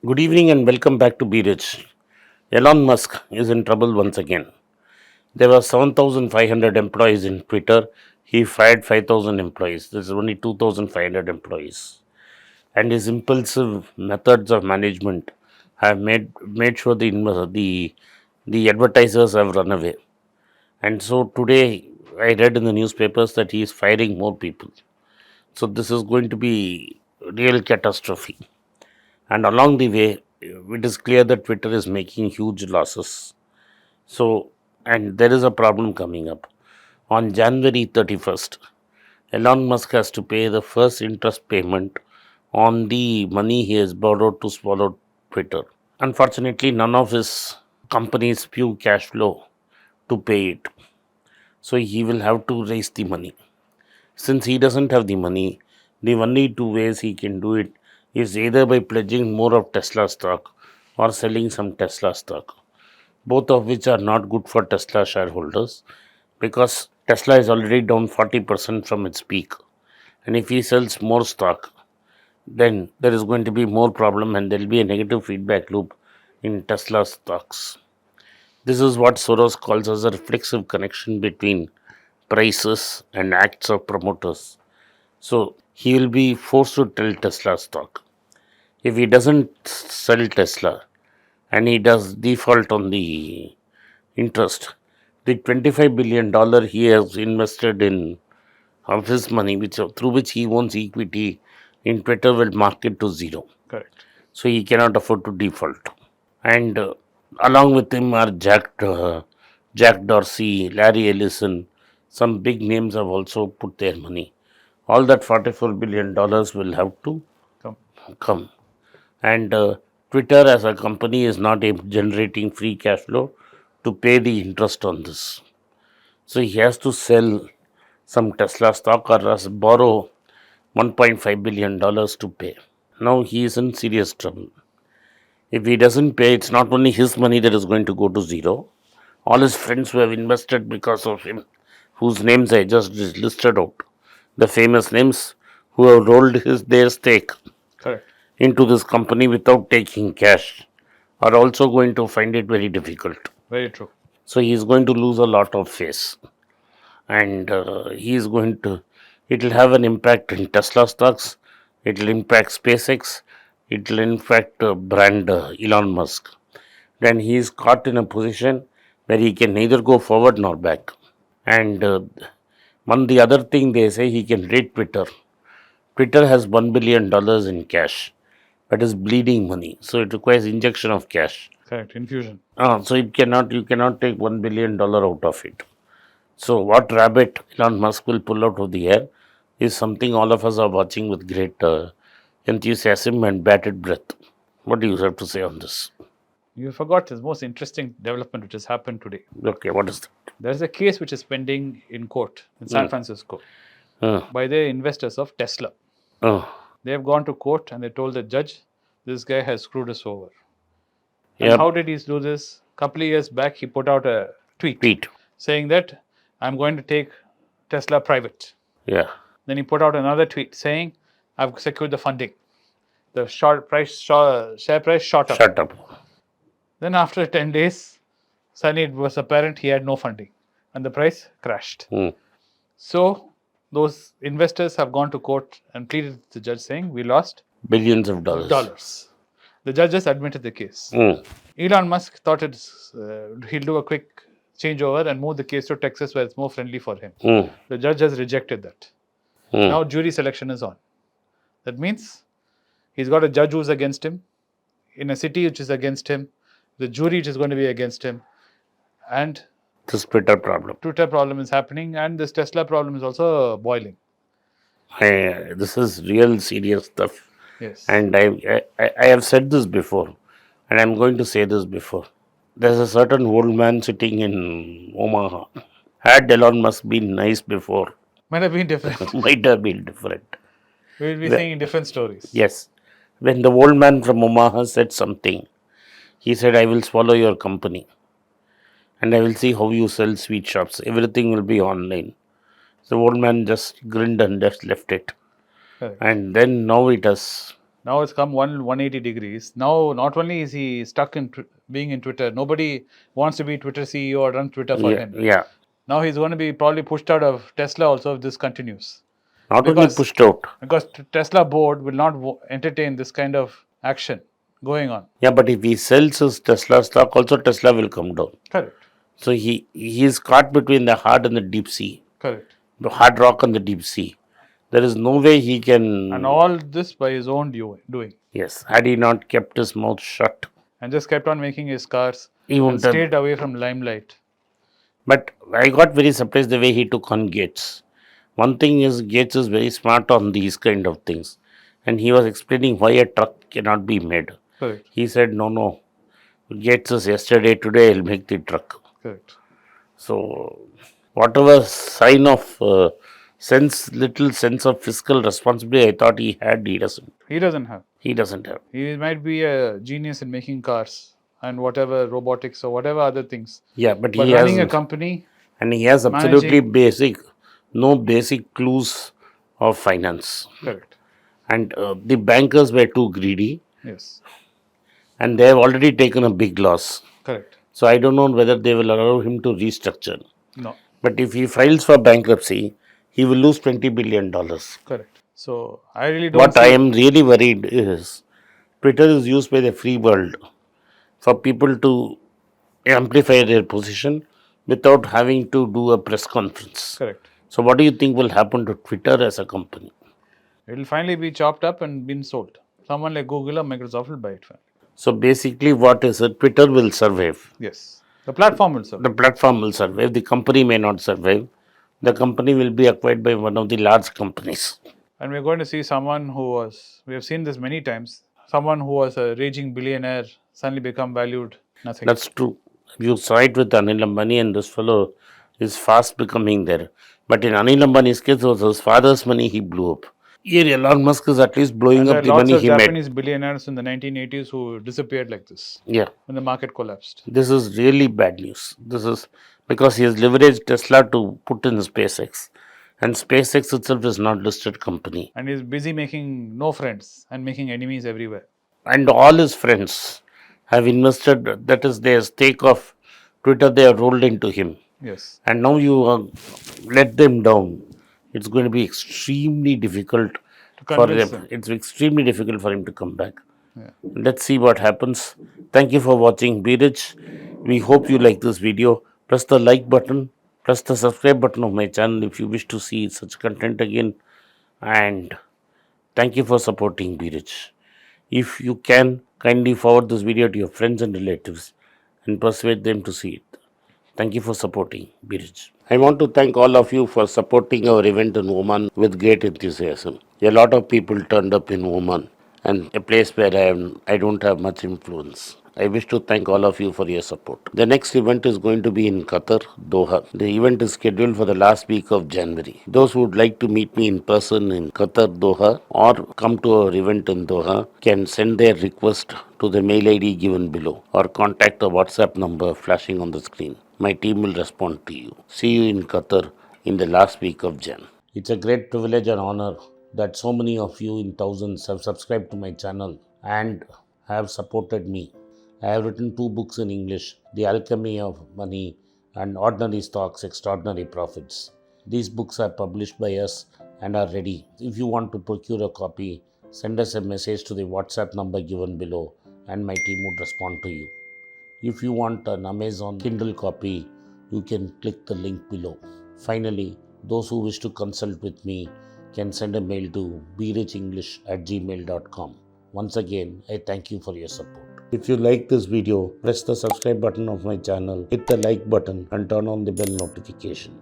Good evening and welcome back to Be Rich. Elon Musk is in trouble once again. There were 7,500 employees in Twitter. He fired 5,000 employees. There's only 2,500 employees. And his impulsive methods of management have made sure the advertisers have run away. And so today I read in the newspapers that he is firing more people. So this is going to be real catastrophe. And along the way, it is clear that Twitter is making huge losses. So, and there is a problem coming up. On January 31st, Elon Musk has to pay the first interest payment on the money he has borrowed to swallow Twitter. Unfortunately, none of his companies spew cash flow to pay it. So he will have to raise the money. Since he doesn't have the money, the only two ways he can do it is either by pledging more of Tesla stock or selling some Tesla stock, both of which are not good for Tesla shareholders because Tesla is already down 40% from its peak. And if he sells more stock, then there is going to be more problem and there will be a negative feedback loop in Tesla stocks. This is what Soros calls as a reflexive connection between prices and acts of promoters. So he will be forced to sell Tesla stock. If he doesn't sell Tesla and he does default on the interest, the $25 billion he has invested in of his money, which through which he owns equity in Twitter, will mark it to zero. Correct. So he cannot afford to default. And along with him are Jack Dorsey, Larry Ellison. Some big names have also put their money. All that $44 billion will have to Come. come. And Twitter as a company is not generating free cash flow to pay the interest on this. So he has to sell some Tesla stock or else borrow $1.5 billion to pay. Now he is in serious trouble. If he doesn't pay, it's not only his money that is going to go to zero. All his friends who have invested because of him, whose names I just listed out, the famous names who have rolled their stake Correct. into this company without taking cash, are also going to find it very difficult. Very true. So he is going to lose a lot of face, and he is going to. It will have an impact in Tesla stocks. It will impact SpaceX. It will impact brand Elon Musk. Then he is caught in a position where he can neither go forward nor back. And one the other thing they say he can rate Twitter. Twitter has $1 billion in cash, but is bleeding money, so it requires injection of cash. Correct. Infusion. So you cannot take $1 billion out of it. So what rabbit Elon Musk will pull out of the air is something all of us are watching with great enthusiasm and bated breath. What do you have to say on this? You forgot this most interesting development which has happened today. Okay, what is that? There is a case which is pending in court in San Francisco Uh, by the investors of Tesla. uh, They have gone to court and they told the judge, this guy has screwed us over. And Yep. how did he do this? A couple of years back, he put out a tweet Pete. saying that I'm going to take Tesla private. Yeah. Then he put out another tweet saying, I've secured the funding. The share price shot up. Shut up. Then after 10 days, suddenly it was apparent he had no funding and the price crashed. Hmm. So those investors have gone to court and pleaded with the judge saying, we lost Billions of dollars. dollars. The judge just admitted the case. Hmm. Elon Musk thought he'll do a quick changeover and move the case to Texas where it's more friendly for him. Hmm. The judge has rejected that. Hmm. Now jury selection is on. That means he's got a judge who's against him, in a city which is against him, the jury which is going to be against him, and This Twitter problem. Twitter problem is happening, and this Tesla problem is also boiling. This is real serious stuff. Yes. And I have said this before, and I'm going to say this before. There's a certain old man sitting in Omaha. Had Elon Musk been nice before, Might have been different. might have been different. We'll be saying different stories. Yes. When the old man from Omaha said something, he said, I will swallow your company and I will see how you sell sweet shops. Everything will be online. The old man just grinned and just left it. Correct. And then now it has Now it's come 180 degrees. Now not only is he stuck in being in Twitter, nobody wants to be Twitter CEO or run Twitter for Yeah, him. yeah. Now he's going to be probably pushed out of Tesla also if this continues. Not only Because pushed out. Tesla board will not entertain this kind of action going on. Yeah, but if he sells his Tesla stock, also Tesla will come down. Correct. So he is caught between the hard and the deep sea, Correct. the hard rock and the deep sea. There is no way he can. And all this by his own doing. Yes, had he not kept his mouth shut, And just kept on making his cars he and wouldn't have. stayed away from limelight. But I got very surprised the way he took on Gates. One thing is, Gates is very smart on these kind of things, and he was explaining why a truck cannot be made. Correct. He said, "No, no, Gates is yesterday, today I'll make the truck." Correct. So, whatever sign of little sense of fiscal responsibility I thought he had, he doesn't. He doesn't have. He doesn't have. He might be a genius in making cars and whatever robotics or whatever other things. Yeah, but But he running a has, company, and he has absolutely managing- no basic clues of finance. correct. And the bankers were too greedy, Yes. and they have already taken a big loss. Correct. So I don't know whether they will allow him to restructure. No. But if he files for bankruptcy, he will lose $20 billion. Correct. So I really don't What I see am really worried is Twitter is used by the free world for people to amplify their position without having to do a press conference. correct. So, what do you think will happen to Twitter as a company? It will finally be chopped up and been sold. Someone like Google or Microsoft will buy it finally. So, basically, what is it? Twitter will survive. Yes. The platform will survive. The platform will survive. The company may not survive. The company will be acquired by one of the large companies. And we're going to see someone we have seen this many times, someone who was a raging billionaire suddenly become valued nothing. That's true. You saw it with Anil Ambani, and this fellow is fast becoming there. But in Anil Ambani's case, it was his father's money he blew up. Here, Elon Musk is at least blowing And there up are the lots money of he made. Japanese billionaires in the 1980s who disappeared like this Yeah, when the market collapsed. this is really bad news. This is because he has leveraged Tesla to put in SpaceX. And SpaceX itself is not listed company. And he's busy making no friends and making enemies everywhere. And all his friends have invested, that is their stake of Twitter, they have rolled into him. Yes. And now you let them down. It's going to be extremely difficult To for convince them. them. It's extremely difficult for him to come back. Yeah. Let's see what happens. Thank you for watching. Be rich. We hope you like this video. Press the like button. Press the subscribe button of my channel if you wish to see such content again. And thank you for supporting Be Rich. If you can, kindly forward this video to your friends and relatives and persuade them to see it. Thank you for supporting Be Rich. I want to thank all of you for supporting our event in Oman with great enthusiasm. A lot of people turned up in Oman, and a place where I don't have much influence. I wish to thank all of you for your support. The next event is going to be in Qatar, Doha. The event is scheduled for the last week of January. Those who would like to meet me in person in Qatar, Doha, or come to our event in Doha can send their request to the mail ID given below or contact the WhatsApp number flashing on the screen. My team will respond to you. See you in Qatar in the last week of Jan. It's a great privilege and honor that so many of you in thousands have subscribed to my channel and have supported me. I have written 2 books in English, The Alchemy of Money and Ordinary Stocks, Extraordinary Profits. These books are published by us and are ready. If you want to procure a copy, send us a message to the WhatsApp number given below and my team would respond to you. If you want an Amazon Kindle copy, you can click the link below. Finally, those who wish to consult with me can send a mail to berichenglish@gmail.com. Once again, I thank you for your support. If you like this video, press the subscribe button of my channel, hit the like button and turn on the bell notification.